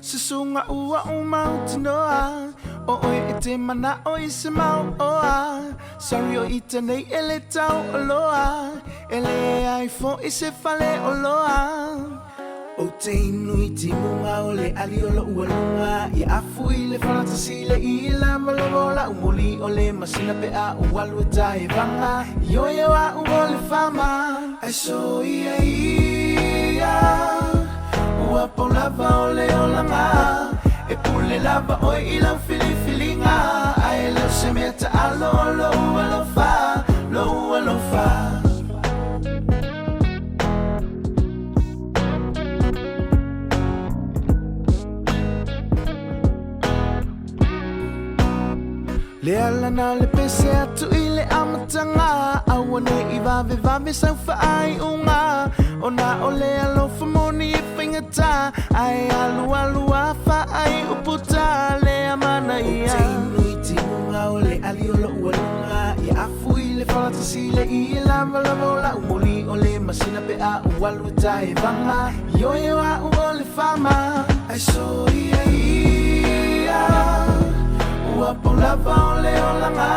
Susunga ua umau tinoa o oi e te mana o i se mau oa. Sorry o ita nei ele tau oloa, ele ai fo i se fale oloa. O te inu i ti munga o le ali o lo ua lunga, i afu i le whanata sile i la malorola umoli o le masina pe a uwalu e tae vanga. I oia wa uo le fama, ai so ia ia. Ua po lava o le o langa, e pule lava o i lau filifilinga. Ai leo se mea ta alo lo ua lo fa, lo ua lo fa. Le alana le pese atu i le amatanga, awane i vave vave sau whaai unga. Ona o le alofa moni e whaingata, ai alu alu a whaai uputa le amana ia. O te inu i ti munga o le ali o lo ua lunga, i afu i le whanata sile i la malavola umoli o le masina pe a uwalu e tae vanga. I oe wa ua le whama, ai so ia ia. Ua po lava o le o langa,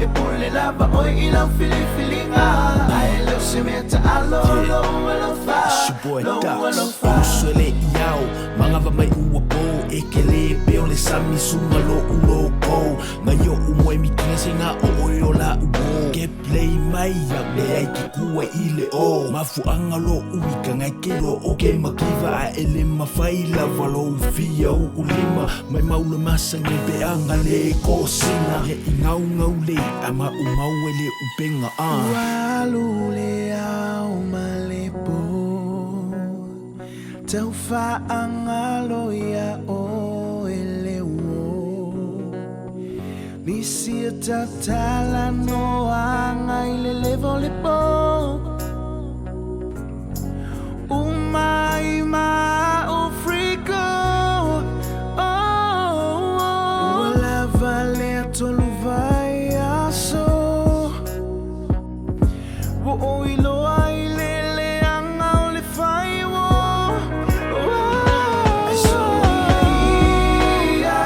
e pule lava o i lau filifilinga. Ai leo se mea ta alo lo ua lo fa, lo ua lo fa. Suele iau, mangava mai ua po, e ke le peo le sami sunga lo ulo ko. Ngai o umoe mi kinga se ngā o oi o la uo. Ke play mai ya me ai ki kua i le o. Mafu anga lo uika ngai ke lo o ke makiva a ele mawhai lava lo ufia o ulima. Mai maule masangi pe anga le ko singa. He i ngau ngau le, ama umau e le upenga a. Walu le au malepo, tau whaangalo ia o ele uo. Nisi a tatala no anga i le levo le po. Umai ma o frigo, ua lava le atolu vai aso. Wo o iloa i le anga o le whai wo. Ai so ia,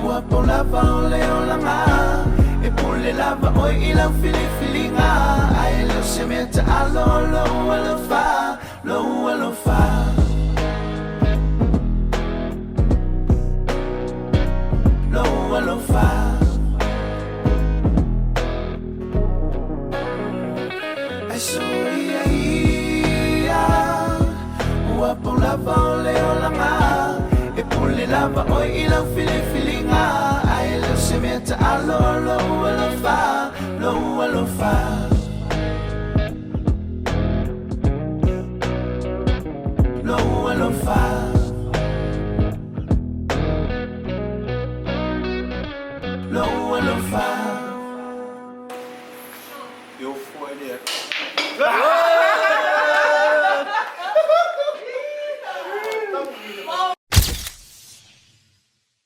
ua po lava o le o langa, e pule lava o i lau filifilinga. Ai leo se mea ta alo lo ua lo fa, lo ua lo fa. Lo ua lo fa. Ai so ia ia, ua po lava o le o langa, e pule lava o i lau filifilinga. Ai leo se mea ta alo lo ua lo fa, lo ua lo fa.